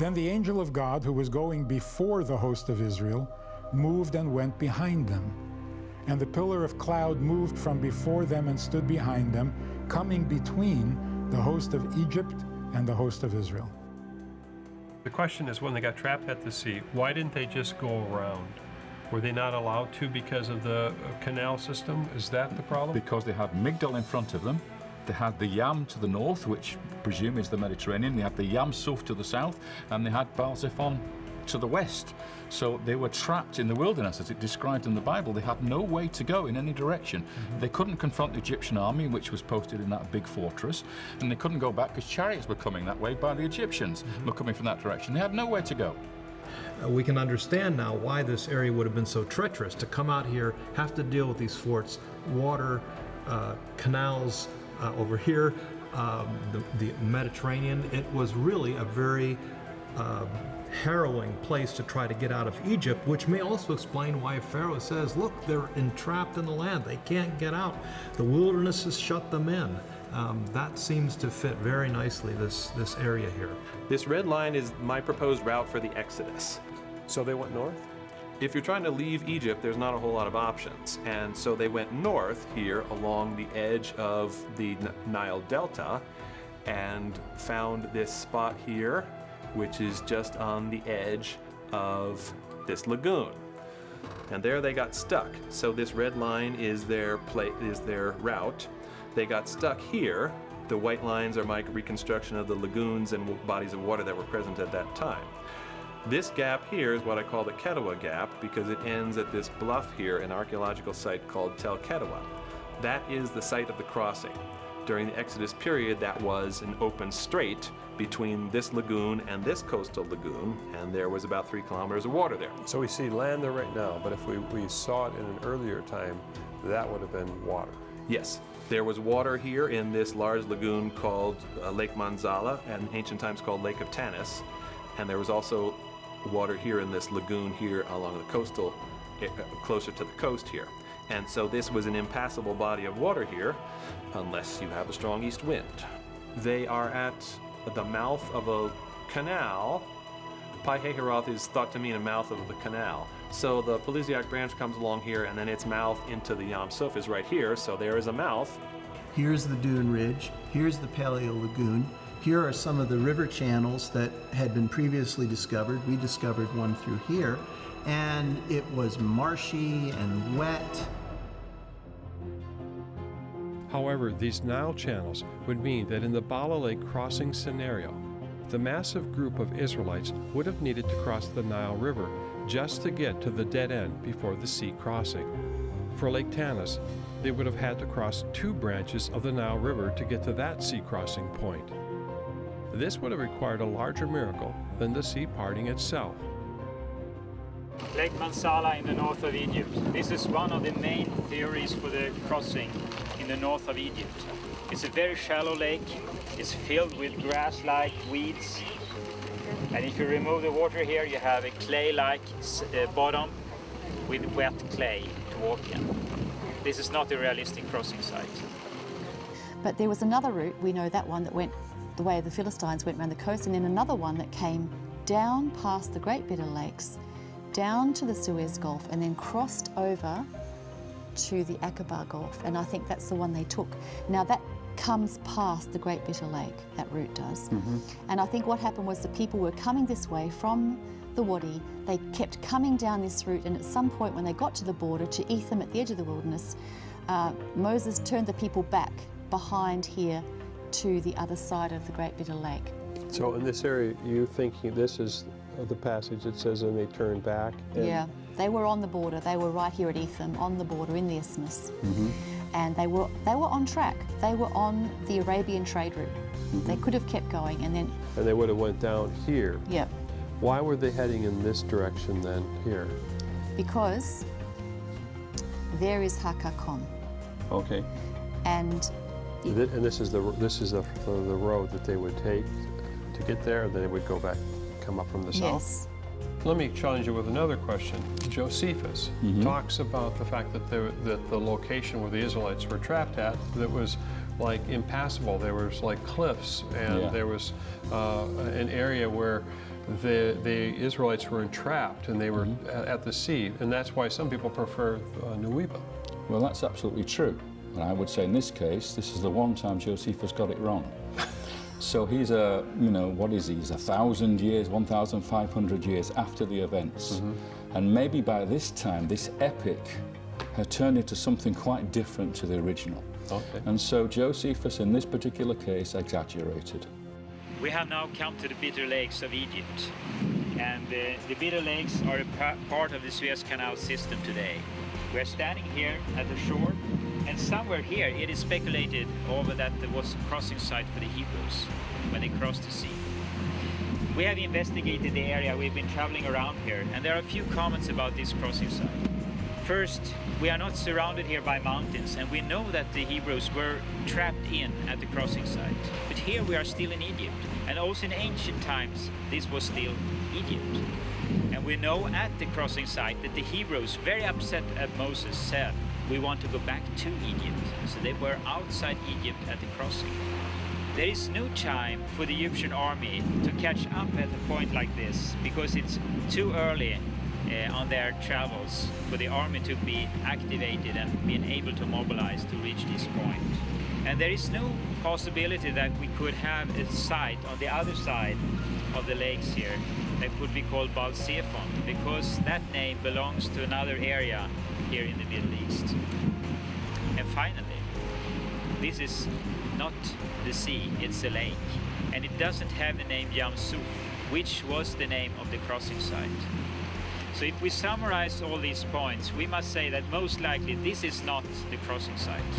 Then the angel of God, who was going before the host of Israel, moved and went behind them. And the pillar of cloud moved from before them and stood behind them, coming between the host of Egypt and the host of Israel. The question is, when they got trapped at the sea, why didn't they just go around? Were they not allowed to because of the canal system? Is that the problem? Because they had Migdol in front of them. They had the Yam to the north, which I presume is the Mediterranean. They had the Yam Suf to the south, and they had Baal-Zephon to the west. So they were trapped in the wilderness, as it described in the Bible. They had no way to go in any direction. They couldn't confront the Egyptian army, which was posted in that big fortress, and they couldn't go back because chariots were coming that way by the Egyptians, were coming from that direction. They had nowhere to go. We can understand now why this area would have been so treacherous to come out here, have to deal with these forts, water, canals over here, the Mediterranean. It was really a very harrowing place to try to get out of Egypt, which may also explain why Pharaoh says, look, they're entrapped in the land. They can't get out. The wilderness has shut them in. That seems to fit very nicely, this area here. This red line is my proposed route for the Exodus. So they went north? If you're trying to leave Egypt, there's not a whole lot of options. And so they went north here along the edge of the Nile Delta and found this spot here, which is just on the edge of this lagoon. And there they got stuck. So this red line is their route. They got stuck here. The white lines are my reconstruction of the lagoons and bodies of water that were present at that time. This gap here is what I call the Ketewa Gap because it ends at this bluff here, an archaeological site called Tel Ketewa. That is the site of the crossing. During the Exodus period, that was an open strait between this lagoon and this coastal lagoon, and there was about 3 kilometers of water there. So we see land there right now, but if we saw it in an earlier time, that would have been water. Yes. There was water here in this large lagoon called Lake Manzala, and in ancient times called Lake of Tanis. And there was also water here in this lagoon here along the coastal, closer to the coast here. And so this was an impassable body of water here, unless you have a strong east wind. They are at the mouth of a canal. Pi Hahiroth is thought to mean a mouth of the canal. So the Paluziac branch comes along here, and then its mouth into the Yam Suf is right here, so there is a mouth. Here's the Dune Ridge, here's the Paleo Lagoon. Here are some of the river channels that had been previously discovered. We discovered one through here, and it was marshy and wet. However, these Nile channels would mean that in the Bala Lake crossing scenario, the massive group of Israelites would have needed to cross the Nile River just to get to the dead end before the sea crossing. For Lake Tanis, they would have had to cross 2 branches of the Nile River to get to that sea crossing point. This would have required a larger miracle than the sea parting itself. Lake Mansala in the north of Egypt. This is one of the main theories for the crossing in the north of Egypt. It's a very shallow lake. It's filled with grass-like weeds. And if you remove the water here, you have a clay-like bottom with wet clay to walk in. This is not a realistic crossing site. But there was another route, we know that one that went the way the Philistines went around the coast, and then another one that came down past the Great Bitter Lakes, down to the Suez Gulf, and then crossed over to the Aqaba Gulf, and I think that's the one they took. Now that comes past the Great Bitter Lake, that route does. And I think what happened was the people were coming this way from the Wadi, they kept coming down this route, and at some point when they got to the border, to Etham at the edge of the wilderness, Moses turned the people back behind here to the other side of the Great Bitter Lake. So in this area, you thinking this is the passage that says, and they turned back? Yeah, they were on the border. They were right here at Etham, on the border in the isthmus. And they were on track. They were on the Arabian trade route. They could have kept going, and then... And they would have went down here. Yep. Why were they heading in this direction then, here? Because there is Hakakon. Okay. And this is the road that they would take to get there, and then they would go back, come up from the south? Yes. Let me challenge you with another question. Josephus talks about the fact that the location where the Israelites were trapped at, that was like impassable. There was like cliffs, and there was an area where the Israelites were entrapped and they were at the sea, and that's why some people prefer Nueva. Well, that's absolutely true. And I would say in this case, this is the one time Josephus got it wrong. So he's what is he? He's 1,000 years, 1,500 years after the events. And maybe by this time, this epic had turned into something quite different to the original. Okay. And so Josephus, in this particular case, exaggerated. We have now come to the Bitter Lakes of Egypt, and the Bitter Lakes are a part of the Suez Canal system today. We are standing here at the shore, and somewhere here it is speculated over that there was a crossing site for the Hebrews when they crossed the sea. We have investigated the area, we've been traveling around here, and there are a few comments about this crossing site. First, we are not surrounded here by mountains, and we know that the Hebrews were trapped in at the crossing site. But here we are still in Egypt, and also in ancient times this was still Egypt. And we know at the crossing site that the Hebrews, very upset at Moses, said, "We want to go back to Egypt." So they were outside Egypt at the crossing. There is no time for the Egyptian army to catch up at a point like this, because it's too early on their travels for the army to be activated and being able to mobilize to reach this point. And there is no possibility that we could have a site on the other side of the lakes here that could be called Baal Zephon, because that name belongs to another area here in the Middle East. And finally, this is not the sea, it's a lake, and it doesn't have the name Yam Suf, which was the name of the crossing site. So if we summarize all these points, we must say that most likely this is not the crossing site.